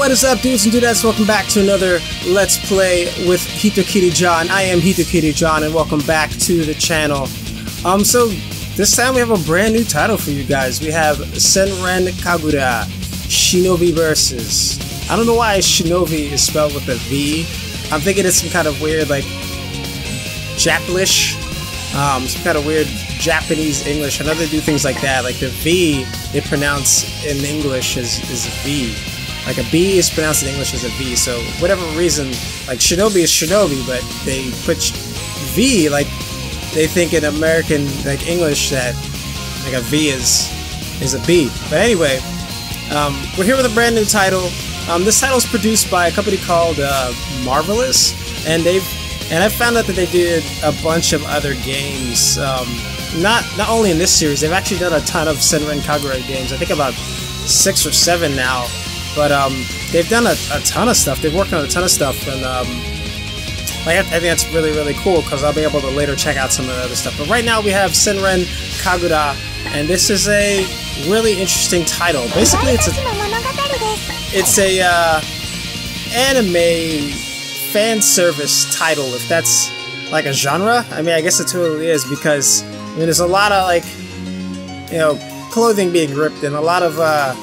What is up, dudes and dudettes? Welcome back to another Let's Play with Hitokiri-John. I am Hitokiri-John, and welcome back to the channel. So this time we have a brand new title for you guys. We have Senran Kagura Shinovi versus. I don't know why Shinovi is spelled with a V. I'm thinking it's some kind of weird, like, Japlish, some kind of weird Japanese English. I know they do things like that. Like the V, they pronounce in English is a V. Like a B is pronounced in English as a V. So whatever reason, like Shinobi is Shinobi, but they put V, like they think in American, like English, that like a V is a B. But anyway, we're here with a brand new title. This title is produced by a company called Marvelous, and I found out that they did a bunch of other games. Not only in this series, they've actually done a ton of Senran Kagura games. I think about 6 or 7 now. But they've done a ton of stuff. They've worked on a ton of stuff, and I think that's really, really cool because I'll be able to later check out some of the other stuff. But right now we have Senran Kagura, and this is a really interesting title. Basically, it's a anime fan service title, if that's like a genre. I mean, I guess it totally is, because I mean, there's a lot of, like, you know, clothing being ripped and a lot of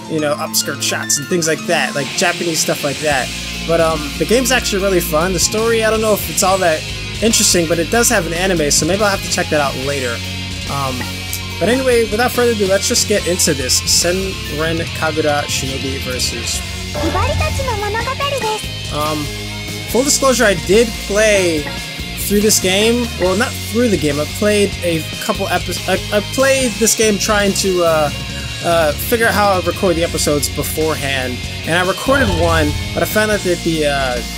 you know, upskirt shots and things like that, like Japanese stuff like that. But the game's actually really fun. The story, I don't know if it's all that interesting, but it does have an anime, so maybe I'll have to check that out later. But anyway, without further ado, let's just get into this. Senran Kagura Shinovi versus. Full disclosure, I did play through this game. Well, not through the game. I played a couple episodes. I played this game trying to figure out how I record the episodes beforehand, and I recorded one, but I found out that the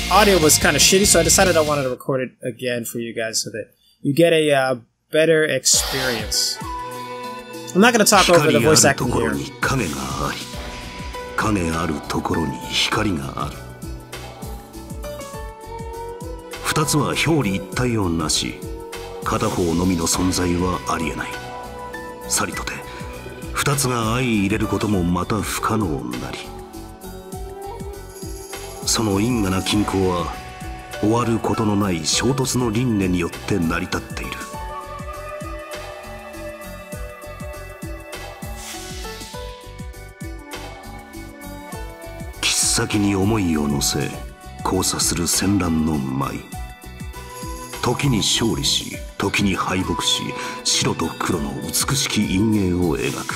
audio was kind of shitty, so I decided I wanted to record it again for you guys so that you get a better experience. I'm not going to talk over the voice acting here. 2つは表裏一体をなし、片方のみの存在はありえない。さりとて、2つが相入れることもまた不可能なり。その因果な均衡は、終わることのない衝突の輪廻によって成り立っている。切っ先に思いを乗せ、交差する戦乱の舞。時に勝利し、時に敗北し、白と黒の美しき陰影を描く。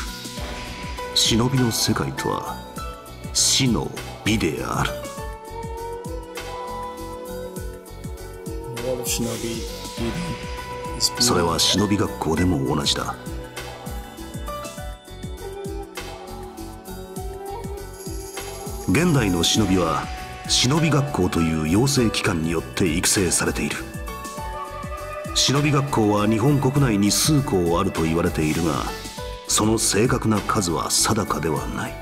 忍びの世界とは死の美である。それは忍び学校でも同じだ。現代の忍びは忍び学校という養成機関によって育成されている。忍び学校は日本国内に数校あると言われているが、その正確な数は定かではない。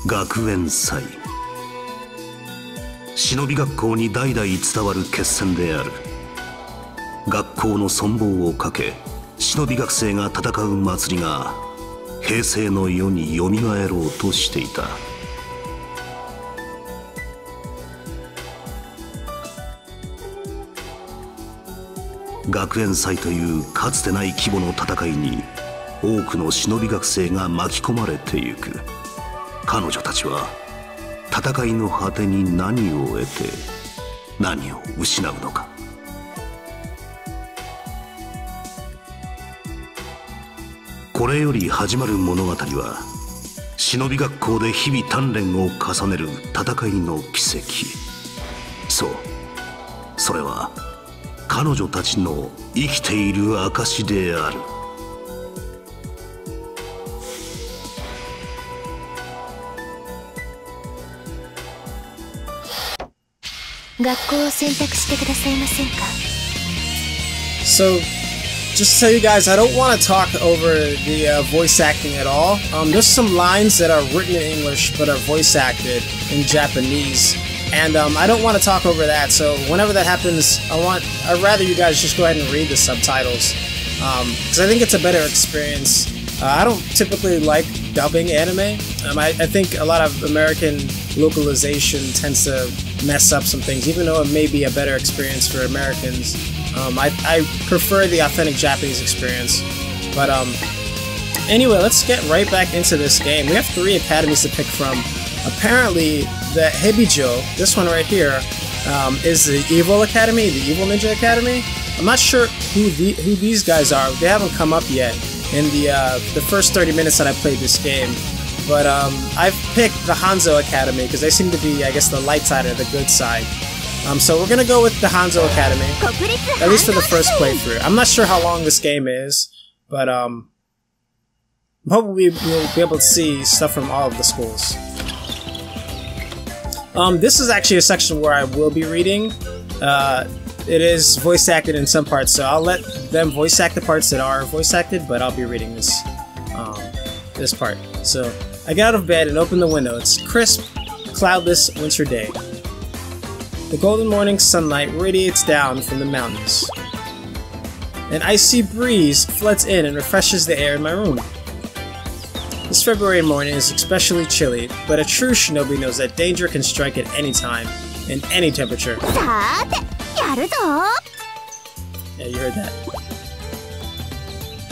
学園祭、忍び学校に代々伝わる決戦である。学校の存亡をかけ、忍び学生が戦う祭りが平成の世によみがえろうとしていた。学園祭というかつてない規模の戦いに多くの忍び学生が巻き込まれてゆく。彼女たちは戦いの果てに何を得て何を失うのか。これより始まる物語は、忍び学校で日々鍛錬を重ねる戦いの奇跡。そう、それは彼女たちの生きている証である。学校を選択してくださいませんか？ So, just to tell you guys, I don't want to talk over the voice acting at all. There's some lines that are written in English but are voice acted in Japanese. And I don't want to talk over that, so whenever that happens, I'd rather you guys just go ahead and read the subtitles, because I think it's a better experience I don't typically like dubbing anime. I think a lot of American localization tends to mess up some things, even though it may be a better experience for Americans. I prefer the authentic Japanese experience. But anyway, let's get right back into this game. We have 3 academies to pick from. Apparently, the Hebijo, this one right here, is the Evil Academy, the Evil Ninja Academy. I'm not sure who these guys are. They haven't come up yet in the first 30 minutes that I played this game. But I've picked the Hanzo Academy because they seem to be, I guess, the light side or the good side. So we're gonna go with the Hanzo Academy, at least for the first playthrough. I'm not sure how long this game is, but hopefully we'll be able to see stuff from all of the schools. This is actually a section where I will be reading. It is voice acted in some parts, so I'll let them voice act the parts that are voice acted, but I'll be reading this this part. So I get out of bed and open the window. It's a crisp, cloudless winter day. The golden morning sunlight radiates down from the mountains. An icy breeze floods in and refreshes the air in my room. This February morning is especially chilly, but a true shinobi knows that danger can strike at any time, in any temperature. Yeah, you heard that.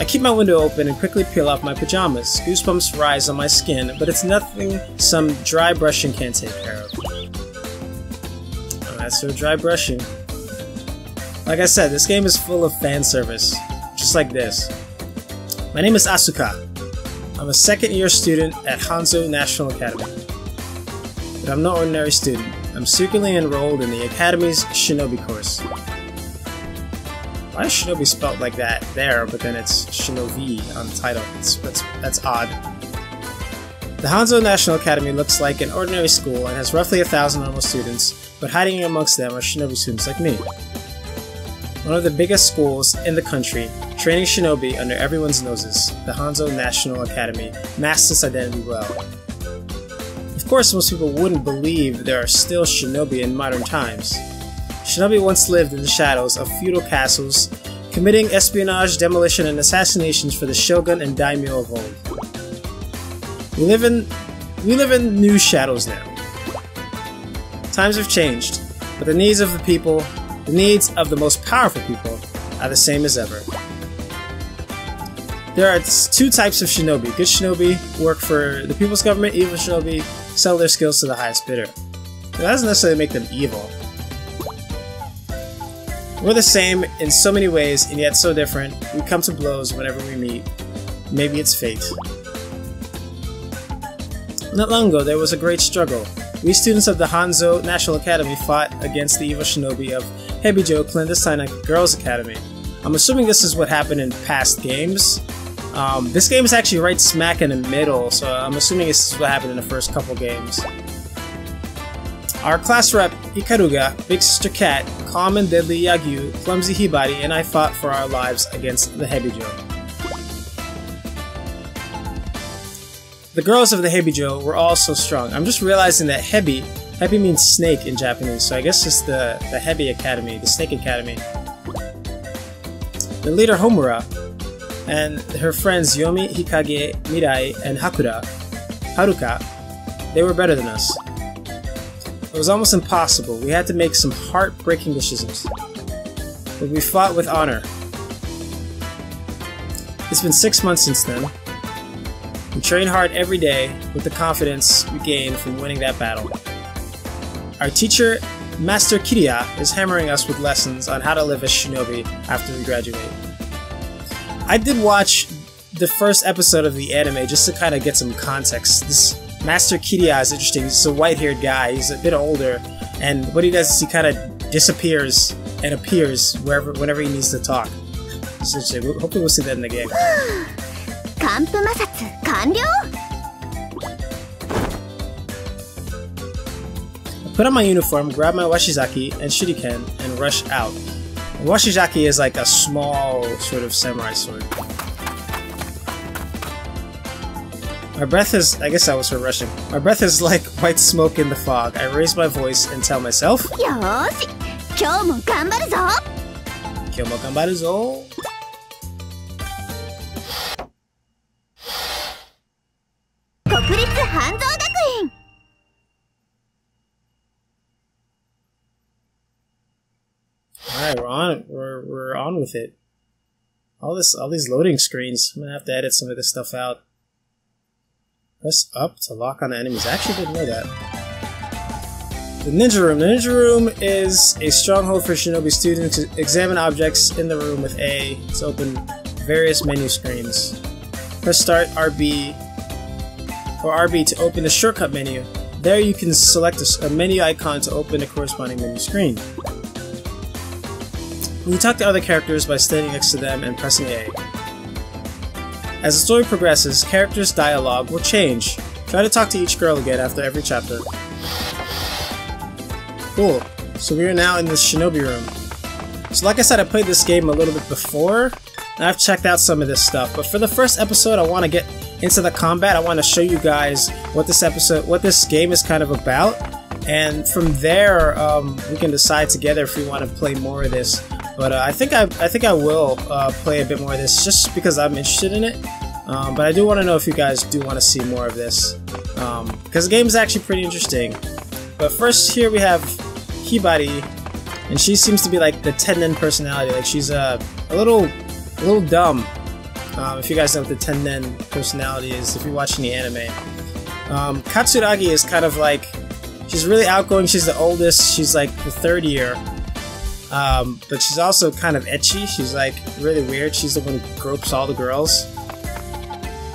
I keep my window open and quickly peel off my pajamas. Goosebumps rise on my skin, but it's nothing some dry brushing can't take care of. Alright, so dry brushing. Like I said, this game is full of fan service, just like this. My name is Asuka. I'm a second-year student at Hanzo National Academy. But I'm no ordinary student. I'm secretly enrolled in the Academy's Shinobi course. Why is Shinobi spelled like that there, but then it's Shinovi on the title? That's odd. The Hanzo National Academy looks like an ordinary school and has roughly 1,000 normal students, but hiding amongst them are Shinobi students like me. One of the biggest schools in the country, training Shinobi under everyone's noses, the Hanzo National Academy masks its identity well. Of course, most people wouldn't believe there are still Shinobi in modern times. Shinobi once lived in the shadows of feudal castles, committing espionage, demolition, and assassinations for the shogun and daimyo of old. We live in new shadows now. Times have changed, but the needs of the people, the needs of the most powerful people, are the same as ever. There are 2 types of shinobi. Good shinobi work for the people's government, evil shinobi sell their skills to the highest bidder. That doesn't necessarily make them evil. We're the same in so many ways, and yet so different. We come to blows whenever we meet. Maybe it's fate. Not long ago, there was a great struggle. We students of the Hanzo National Academy fought against the evil shinobi of Hebijo Clandestine Girls Academy. I'm assuming this is what happened in past games. This game is actually right smack in the middle, so I'm assuming this is what happened in the first couple games. Our class rep, Ikaruga, Big Sister Cat, Calm and Deadly Yagyu, Clumsy Hibari, and I fought for our lives against the Hebijo. The girls of the Hebijo were all so strong. I'm just realizing that Hebi means snake in Japanese, so I guess it's the Hebi Academy, the Snake Academy. The leader Homura and her friends Yomi, Hikage, Mirai, and Haruka, they were better than us. It was almost impossible. We had to make some heartbreaking decisions. But we fought with honor. It's been 6 months since then. We train hard every day with the confidence we gained from winning that battle. Our teacher, Master Kiriya, is hammering us with lessons on how to live as shinobi after we graduate. I did watch the first episode of the anime just to kind of get some context. This Master Kiriya is interesting. He's a white-haired guy. He's a bit older, and what he does is he kind of disappears and appears whenever he needs to talk. So hopefully we'll see that in the game. I put on my uniform, grab my washizaki and shuriken, and rush out. A washizaki is like a small sort of samurai sword. My breath is, I guess that was for rushing. My breath is like white smoke in the fog. I raise my voice and tell myself, Yoshi! Kyou mo ganbaru zo! Kyou mo ganbaru zo! Alright, we're on with it. All these loading screens. I'm gonna have to edit some of this stuff out. Press up to lock on enemies. I actually didn't know that. The Ninja Room. The Ninja Room is a stronghold for Shinobi students to examine objects in the room with A to open various menu screens. Press start RB or RB to open the shortcut menu. There you can select a menu icon to open a corresponding menu screen. You talk to other characters by standing next to them and pressing A. As the story progresses, characters' dialogue will change. Try to talk to each girl again after every chapter. Cool. So we are now in this Shinobi room. So like I said, I played this game a little bit before, and I've checked out some of this stuff. But for the first episode, I want to get into the combat. I want to show you guys what this game is kind of about, and from there, we can decide together if we want to play more of this. But I think I will play a bit more of this just because I'm interested in it. But I do want to know if you guys do want to see more of this, because the game is actually pretty interesting. But first, here we have Hibari, and she seems to be like the Tennen personality. Like she's a little dumb. If you guys know what the Tennen personality is, if you're watching the anime. Katsuragi is kind of like, she's really outgoing. She's the oldest. She's like the third year. But she's also kind of ecchi. She's like really weird. She's the one who gropes all the girls.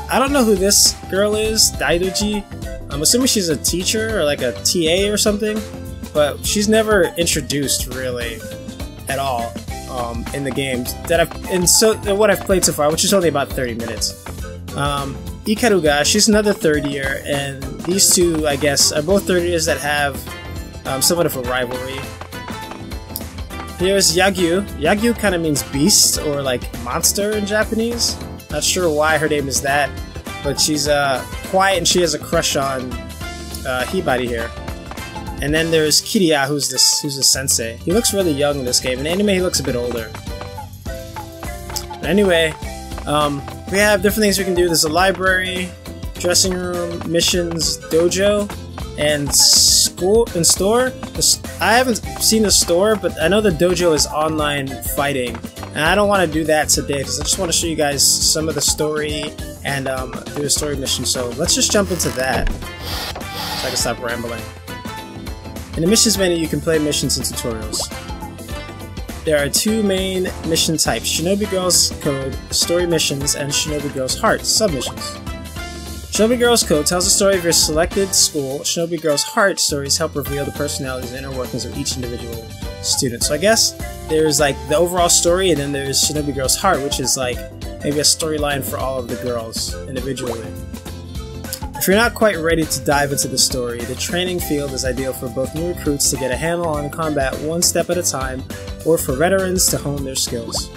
I don't know who this girl is, Daidoji. I'm assuming she's a teacher or like a TA or something, but she's never introduced really at all in the games that what I've played so far, which is only about 30 minutes. Ikaruga, she's another third year, and these two, I guess, are both third years that have somewhat of a rivalry. Here's Yagyu. Yagyu kind of means beast or like monster in Japanese. Not sure why her name is that, but she's quiet and she has a crush on Hibari here. And then there's Kiriya, who's a sensei. He looks really young in this game. In anime, he looks a bit older. But anyway, we have different things we can do. There's a library, dressing room, missions, dojo, and school and store. I haven't seen the store, but I know the dojo is online fighting, and I don't want to do that today because I just want to show you guys some of the story and do a story mission. So let's just jump into that so I can stop rambling. In the missions menu, you can play missions and tutorials. There are two main mission types: Shinobi Girls Code story missions and Shinobi Girls Heart submissions. Shinobi Girls Code tells the story of your selected school. Shinobi Girls Heart stories help reveal the personalities and inner workings of each individual student. So I guess there's like the overall story, and then there's Shinobi Girls Heart, which is like maybe a storyline for all of the girls individually. If you're not quite ready to dive into the story, the training field is ideal for both new recruits to get a handle on combat one step at a time, or for veterans to hone their skills.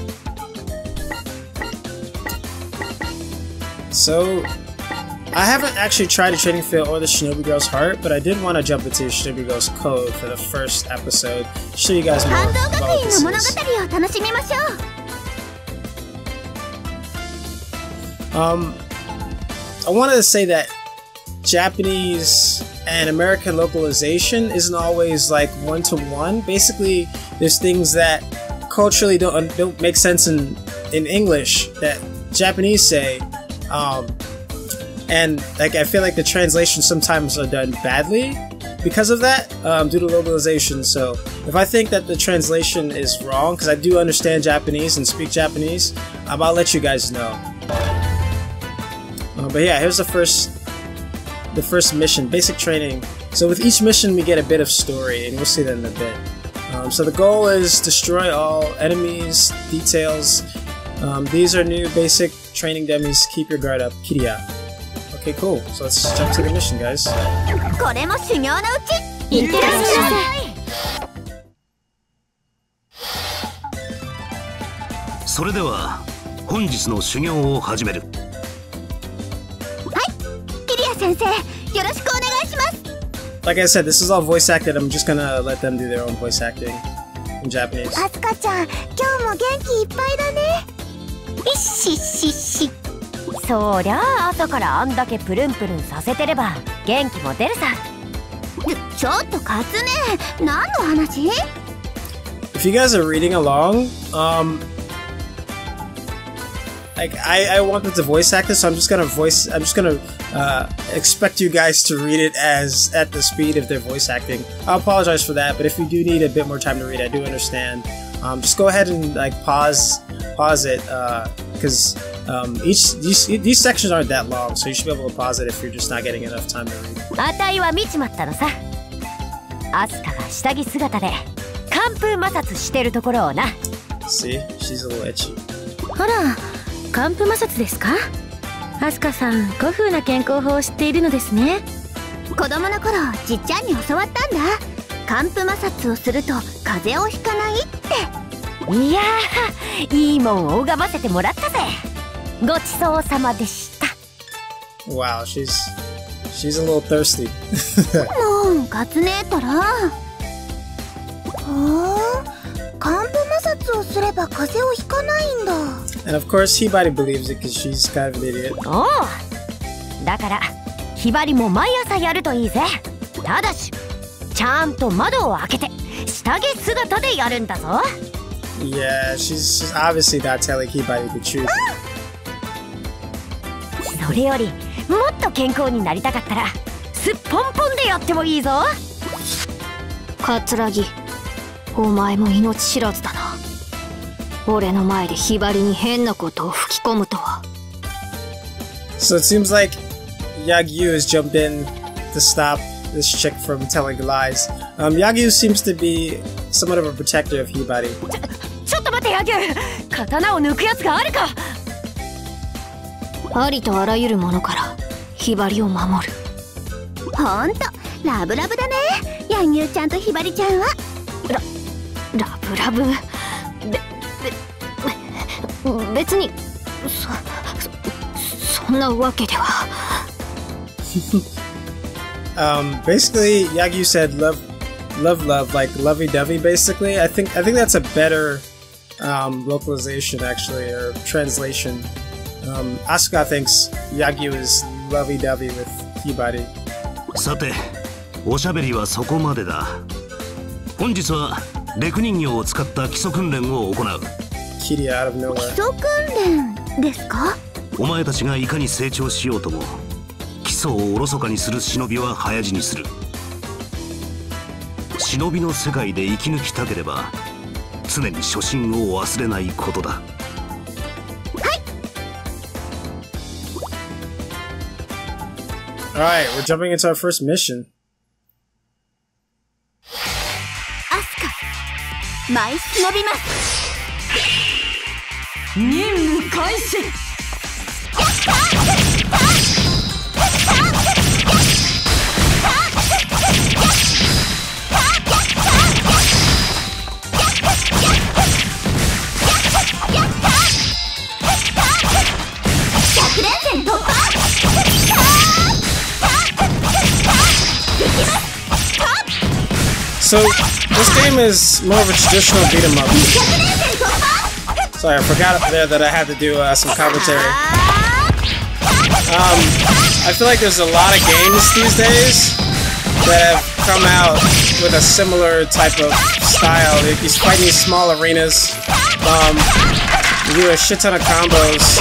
So, I haven't actually tried the training field or the Shinobi Girls Heart, but I did want to jump into Shinobi Girls Code for the first episode, show you guys more about what this is. I wanted to say that Japanese and American localization isn't always like one-to-one. Basically, there's things that culturally don't make sense in English that Japanese say, and like I feel like the translations sometimes are done badly because of that, due to localization. So if I think that the translation is wrong, because I do understand Japanese and speak Japanese, I'll let you guys know. But yeah, here's the first mission, basic training. So with each mission we get a bit of story, and we'll see that in a bit. So the goal is destroy all enemies, details. These are new basic training dummies. Keep your guard up. Kiriya. Okay, cool. So let's jump to the mission, guys. これも修行のうち。いってらっしゃい。それでは本日の修行を始める。先生、よろしくお願いします。 Like I said, this is all voice acted. I'm just gonna let them do their own voice acting in Japanese. あすかちゃん、今日も元気いっぱいだね。いっしっしっし。そりゃあ朝からあんだけプルンプルンさせてれば元気も出るさ。ちょっとカツネ、何の話？ If you guys are reading along, like I wanted to voice act this, so I'm just gonna expect you guys to read it as at the speed of their voice acting. I apologize for that, but if you do need a bit more time to read, I do understand. Just go ahead and like pause it, because these sections aren't that long, so you should be able to pause it if you're just not getting enough time to read. あたいは見ちまったのさ。アスカが下着姿で寒風摩擦してるところをな。See, she's a little itchy. ほら、寒風摩擦ですか？アスカさん、古風な健康法を知っているのですね。子供の頃、じっちゃんに教わったんだ。寒風摩擦をすると風邪をひかないって。いやー、いいもんを拝ませてもらったぜ。ごちそうさまでした。Wow, she's a little thirsty. もうカツネったら。寒風摩擦をすれば風邪をひかないんだ。And of course, Hibari believes it because she's kind of an idiot. おう。だから、ひばりも毎朝やるといいぜ。ただし、ちゃんと窓を開けて、下着姿でやるんだぞ。Yeah, she's obviously not telling Hibari the truth. それより、もっと健康になりたかったら、すっぽんぽんでやってもいいぞ。桂木、お前も命知らずだな。俺の前でひばりに変なことを吹き込むとは。So it seems like Yagyu has jumped in to stop this chick from telling lies. Yagyu seems to be somewhat of a protector of Hibari. ちょっと待って、ヤギュ。刀を抜くやつがあるか。ありとあらゆるものからひばりを守る。ほんとラブラブだね、ヤンユーちゃんとひばりちゃんは。ラブラブ。別にそんなわけでは。Basically, Yagyu said love, like lovey-dovey. Basically, I think that's a better localization actually, or translation. Asuka thinks Yagyu is lovey-dovey with Hibari. さて、おしゃべりはそこまでだ。本日はレク人形を使った基礎訓練を行う。Kitty out of nowhere. 基礎訓練ですか？お前たちがいかに成長しようとも、基礎をおろそかにする忍びは早死にする。忍びの世界で生き抜きたければ、常に初心を忘れないことだ。Alright, we're jumping into our first mission. アスカ、舞い忍びます。任務開始。100連戦突破。So, this game is more of a traditional beat 'em up. Sorry, I forgot up there that I had to do some commentary. I feel like there's a lot of games these days that have come out with a similar type of style. You fight in these small arenas, you do a shit ton of combos,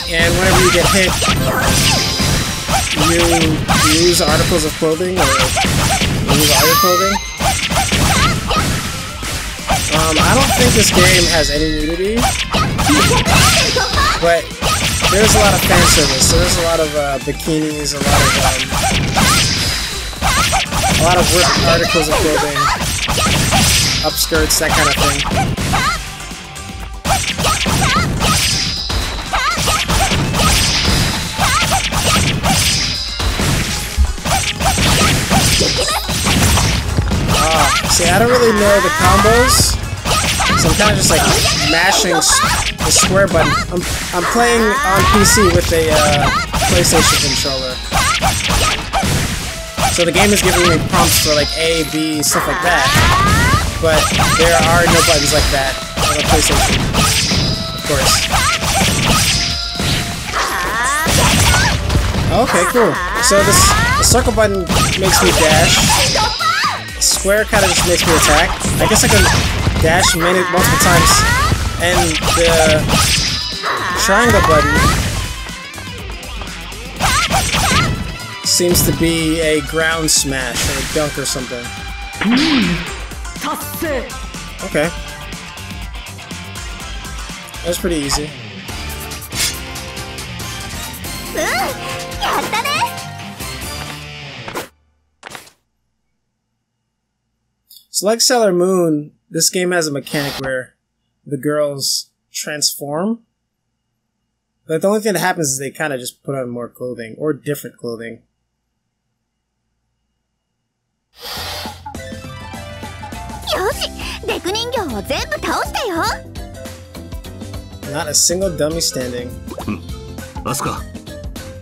and whenever you get hit, you lose articles of clothing, or lose all your clothing. I don't think this game has any nudity, but there's a lot of fan service. So there's a lot of bikinis, a lot of ripped articles of clothing, upskirts, that kind of thing. See, I don't really know the combos, so I'm kind of just like mashing the square button. I'm playing on PC with a PlayStation controller, so the game is giving me prompts for like A, B, stuff like that, but there are no buttons like that on the PlayStation, of course. Okay, cool. So the circle button makes me dash. Square kind of just makes me attack. I guess I can dash multiple times. And the triangle button seems to be a ground smash or a dunk or something. Okay. That was pretty easy. So like Sailor Moon, this game has a mechanic where the girls transform. But the only thing that happens is they kind of just put on more clothing or different clothing. Not a single dummy standing. Asuka,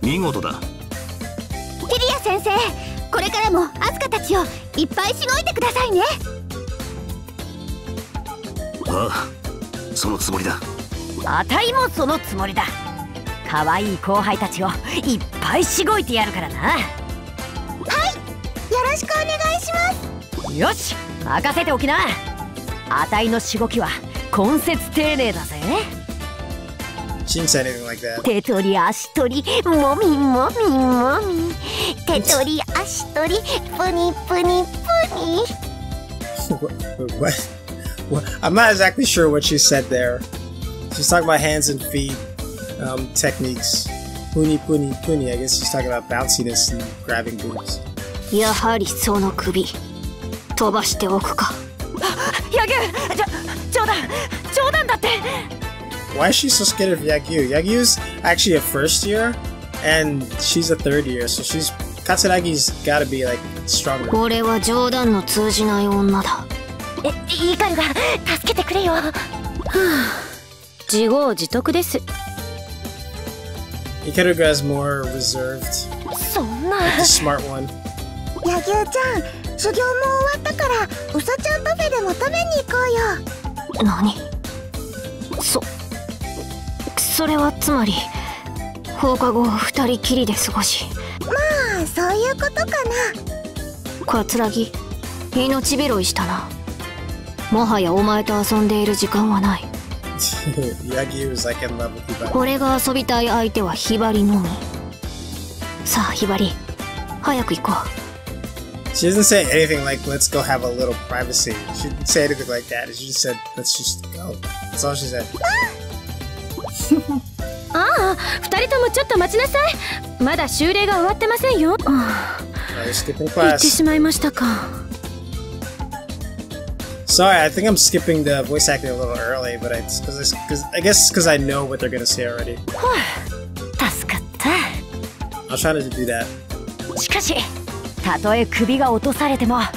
見事だ。キリア先生、これからもアスカたちをいっぱいしごいてくださいね。ああ、そのつもりだ。あたいもそのつもりだ。可愛い後輩たちをいっぱいしごいてやるからな。はい、よろしくお願いします。よし、任せておきな。あたいのしごきは根節丁寧だぜ。She didn't say anything like that. 手取り足取りもみもみもみ、手取り足取りプニプニプニ。What? I'm not exactly sure what she said there. She's talking about hands and feet techniques. Puni puni puni. I guess she's talking about bounciness and grabbing boobs. やはりその首飛ばしておくか。ヤギュ、冗談だって。Why is she so scared of Yagyu? Yagyu's actually a first year, and she's a third year, so Katsuragi's gotta be like stronger. 俺は冗談の通じない女だ。イカルが助けてくれよ。自業自得です。Ikaruga is more reserved. そんな。Like the smart one. ヤギュちゃん、修行も終わったからウサちゃんパフェでも食べに行こうよ。何？それはつまり放課後二人きりで過ごし。まあそういうことかな。桂木、命拾いしたな。もはやお前と遊んでいる時間はない。Yagyu is like in love with Hibari. 俺が遊びたい相手はひばりのみ。さあひばり、早く行こう。She doesn't say anything like "Let's go have a little privacy." She didn't say anything like that. She just said, "Let's just go." That's all she said. ああ、二人ともちょっと待ちなさい。まだ修例が終わってませんよ。Right, skipping 行って class. しまいましたか。Sorry, I think I'm skipping the voice acting a little early, but I guess because I know what they're gonna say already. 助かった。I'll try to do that. しかし、たとえ首が落とされても、あ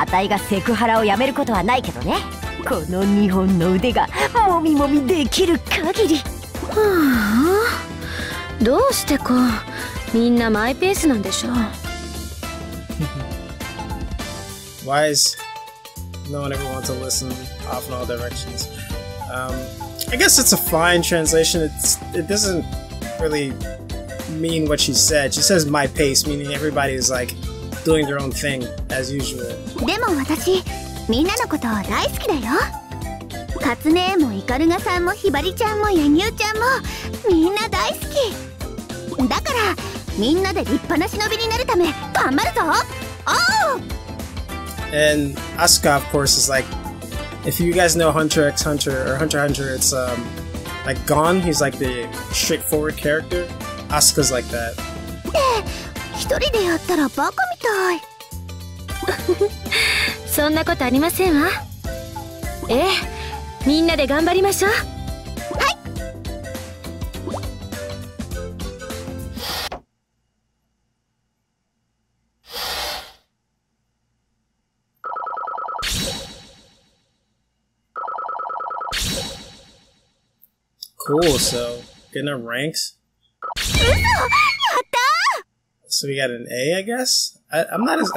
たいがセクハラをやめることはないけどね。この2本の腕がもみもみできる限り。はあ、どうしてかみんなマイペースなんでしょう。Why is no one ever wants to listen off in all directions? I guess it's a fine translation. It doesn't really mean what she said. She says my pace, meaning everybody is like doing their own thing as usual. でも私、みんなのこと大好きだよ。カツネもイカルガさんもヒバリちゃんもヤギュウちゃんもみんな大好きだから、みんなで立派な忍びになるため頑張るぞ。おう。 And Asuka, of course, is like, if you guys know Hunter x Hunter or Hunter x Hunter, it's like Gon. He's like the straightforward character. Asuka's like that. 一人でやったらバカみたい。そんなことありませんわ。ええ、みんなで頑張りましょう。Cool. So getting our ranks. So we got an A, I guess. I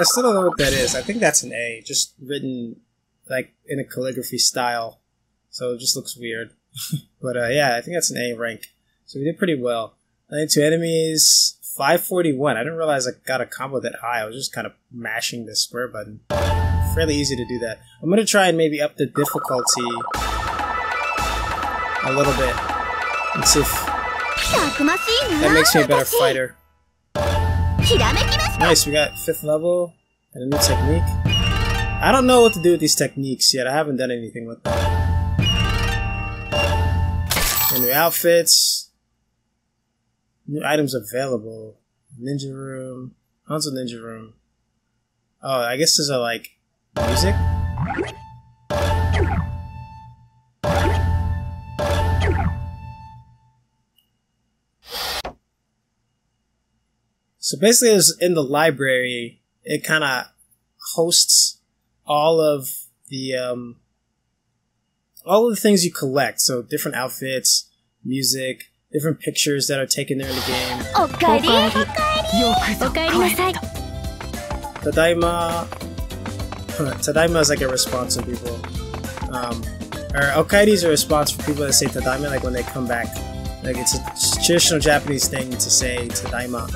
still don't know what that is. I think that's an A, just written like in a calligraphy style. So it just looks weird. But yeah, I think that's an A rank. So we did pretty well. 92 enemies, 541. I didn't realize I got a combo that high. I was just kind of mashing the square button. Fairly easy to do that. I'm gonna try and maybe up the difficulty a little bit and see if that makes me a better fighter. Nice, we got 5th level and a new technique. I don't know what to do with these techniques yet. I haven't done anything with them. And new outfits. New items available. Ninja room. Hanzo ninja room. Oh, I guess these are like music? So basically, in the library, it kind of hosts all of the things you collect. So different outfits, music, different pictures that are taken there in the game. Tadaima. Tadaima is like a response to people. Or okairis are a response for people that say tadaima, like when they come back. Like it's a traditional Japanese thing to say tadaima.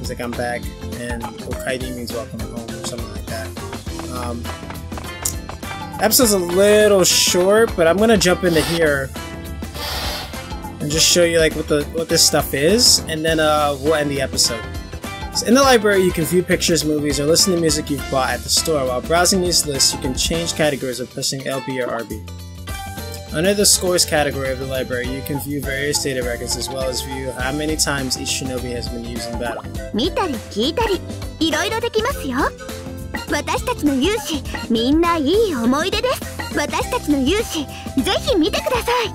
It's like I'm back, and okairi means welcome home or something like that. Episode's a little short, but I'm gonna jump into here and just show you like what this stuff is, and then we'll end the episode. So in the library, you can view pictures, movies, or listen to music you've bought at the store. While browsing these lists, you can change categories by pressing LB or RB. Under the scores category of the library, you can view various data records as well as view how many times each shinobi has been used in battle. 見たり聞いたり、いろいろできますよ。私たちの勇姿、みんないい思い出です。私たちの勇姿、ぜひ見てください。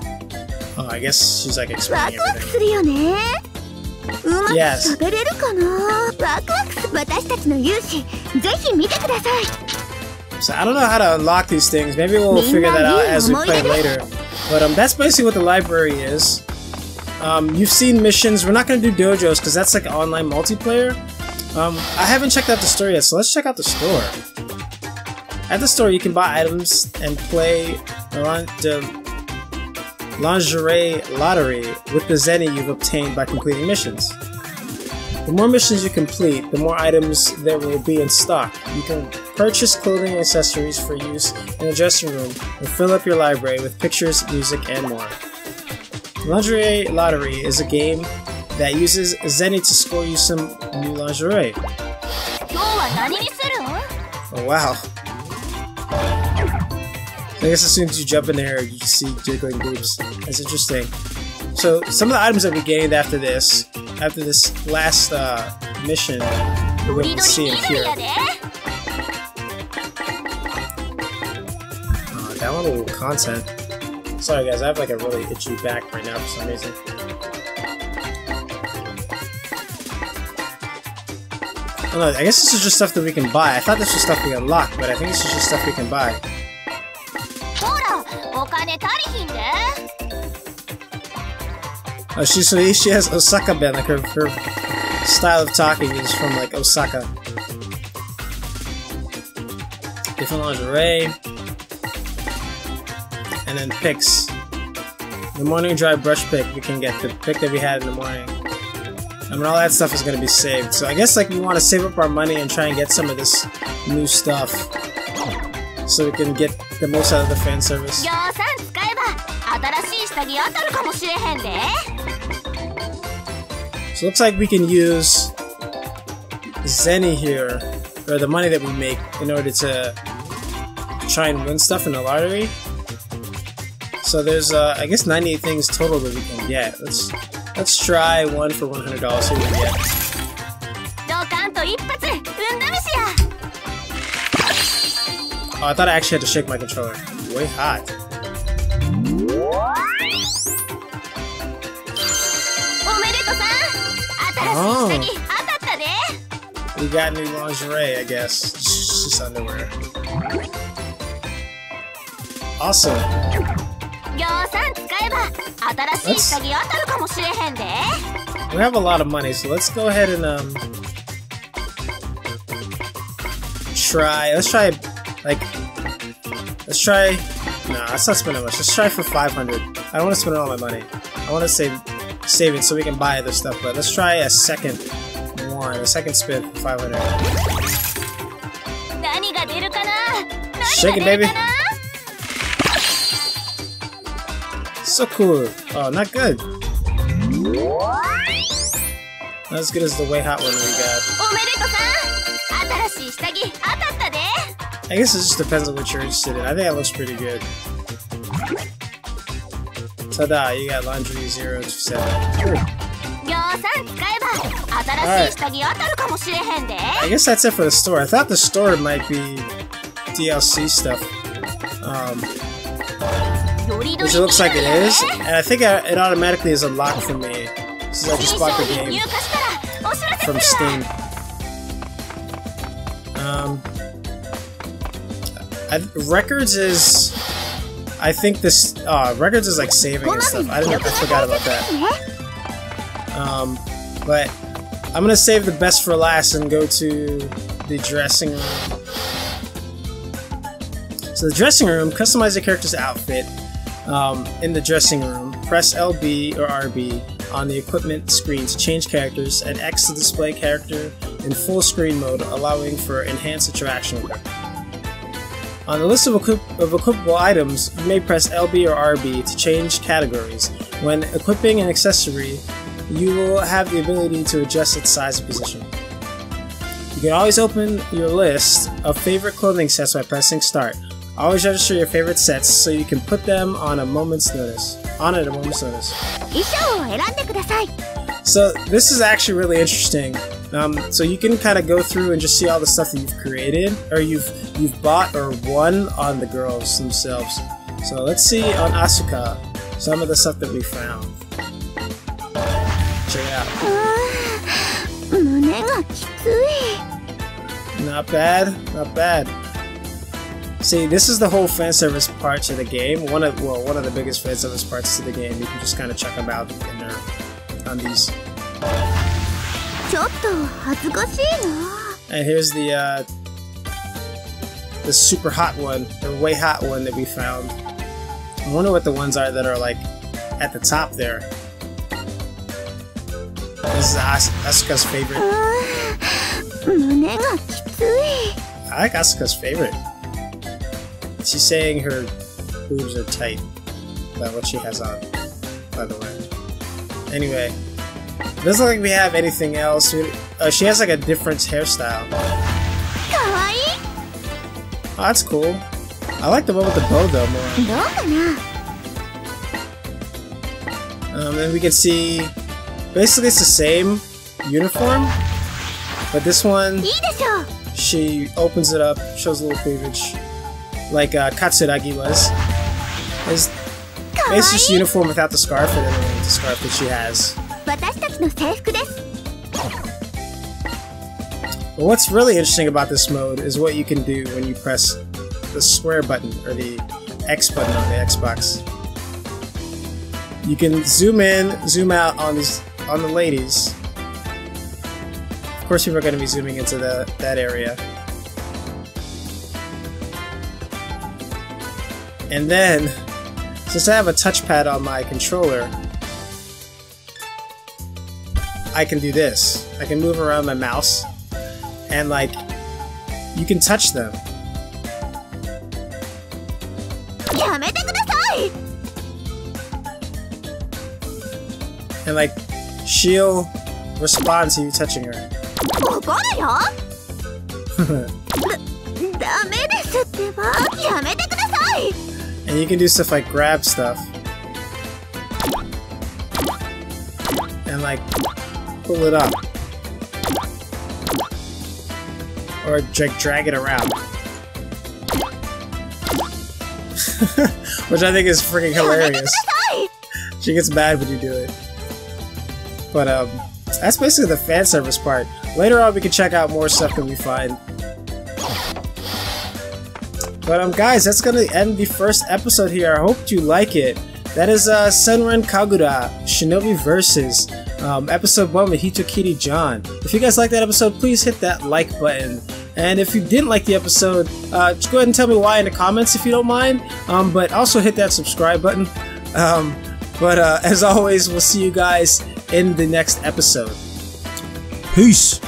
Oh, I guess she's like ワ explaining クワク everything. するよね。うまく Yes. 喋れるかな。ワクワクす。私たちの勇姿、ぜひ見てください。 So I don't know how to unlock these things. Maybe we'll figure that out as we play later. But that's basically what the library is. You've seen missions. We're not going to do dojos because that's like online multiplayer. I haven't checked out the store yet, so let's check out the store. At the store, you can buy items and play the lingerie lottery with the zeni you've obtained by completing missions. The more missions you complete, the more items there will be in stock. You can purchase clothing and accessories for use in the dressing room and fill up your library with pictures, music, and more. Lingerie Lottery is a game that uses zeni to score you some new lingerie. Oh wow. I guess as soon as you jump in there, you see jiggling boobs. That's interesting. So some of the items that we gained after this last mission, we're going to see in here. Downloadable content. Sorry guys, I have like a really itchy back right now for some reason. Oh no, I guess this is just stuff that we can buy. I thought this was stuff we unlock, but I think this is just stuff we can buy. Oh, she has Osaka Ben, like her style of talking is from like Osaka. Different lingerie. And then picks. The morning dry brush pick, we can get the pick that we had in the morning. I mean, all that stuff is going to be saved. So I guess like we want to save up our money and try and get some of this new stuff. So we can get the most out of the fan service. So it looks like we can use zeni here, or the money that we make, in order to try and win stuff in the lottery. So there's I guess 98 things total that we can get. Let's try one for $100. See what we get. Oh, I thought I actually had to shake my controller. Way hot. Oh. We got new lingerie, I guess. Just underwear. Awesome. We have a lot of money, so let's go ahead and try. Let's try. Nah, let's not spend that much. Let's try for 500. I don't want to spend all my money. I want to save save it so we can buy other stuff. But let's try a second one, a second spin for 500. Shake it, baby. So cool. Oh, not good. Not as good as the way hot one we got. I guess it just depends on what you're interested in. I think that looks pretty good. Ta-da, you got laundry 027. Alright. I guess that's it for the store. I thought the store might be DLC stuff. Which it looks like it is. And I think it automatically is unlocked for me since I just bought the game from Steam. Records is... I think this... Records is like saving and stuff. I forgot about that. But I'm gonna save the best for last and go to the dressing room. So the dressing room, customize your character's outfit. In the dressing room, press LB or RB on the equipment screen to change characters, and X to display character in full screen mode, allowing for enhanced interaction. On the list of equipable items, you may press LB or RB to change categories. When equipping an accessory, you will have the ability to adjust its size and position. You can always open your list of favorite clothing sets by pressing Start. Always register your favorite sets so you can put them on a moment's notice. So this is actually really interesting. So you can kind of go through and just see all the stuff that you've created, or you've bought or won on the girls themselves. So let's see on Asuka some of the stuff that we found. Check it out. Not bad, not bad. See, this is the whole fan service part to the game. One of the biggest fan service parts to the game. You can just kind of check them out in there on these. And here's the super hot one, the way hot one that we found. I wonder what the ones are that are like at the top there. This is Asuka's favorite. I like Asuka's favorite. She's saying her boobs are tight. About what she has on, by the way. Anyway, it doesn't look like we have anything else. She has like a different hairstyle. Oh, that's cool. I like the one with the bow though more. And we can see basically it's the same uniform, but this one she opens it up, shows a little cleavage, like Katsuragi was. It's basically just uniform without the scarf and then the scarf that she has. But what's really interesting about this mode is what you can do when you press the square button or the X button on the Xbox. You can zoom in, zoom out on the ladies. Of course, people are going to be zooming into that area. And then, since I have a touchpad on my controller, I can do this. I can move around my mouse, and like, you can touch them. And like, she'll respond to you touching her. And you can do stuff like grab stuff. And like, pull it up. Or drag it around. Which I think is freaking hilarious. She gets mad when you do it. But that's basically the fan service part. Later on we can check out more stuff that we find. But guys, that's gonna end the first episode here. I hope you like it. That is Senran Kagura Shinovi Versus episode 1 with Hitokiri John. If you guys like that episode, please hit that like button. And if you didn't like the episode, just go ahead and tell me why in the comments if you don't mind. But also hit that subscribe button. But as always, we'll see you guys in the next episode. Peace!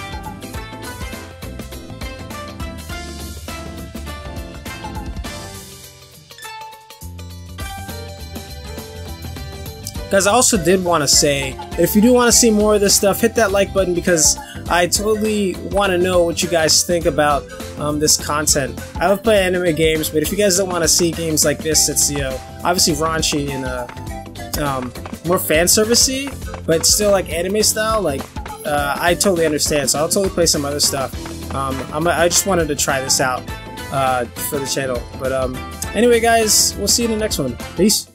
Guys, I also did want to say, if you do want to see more of this stuff, hit that like button, because I totally want to know what you guys think about this content. I love playing anime games, but if you guys don't want to see games like this, it's, you know, obviously raunchy and more fan servicey, but still like anime style, like I totally understand. So I'll totally play some other stuff. I just wanted to try this out for the channel. But anyway, guys, we'll see you in the next one. Peace.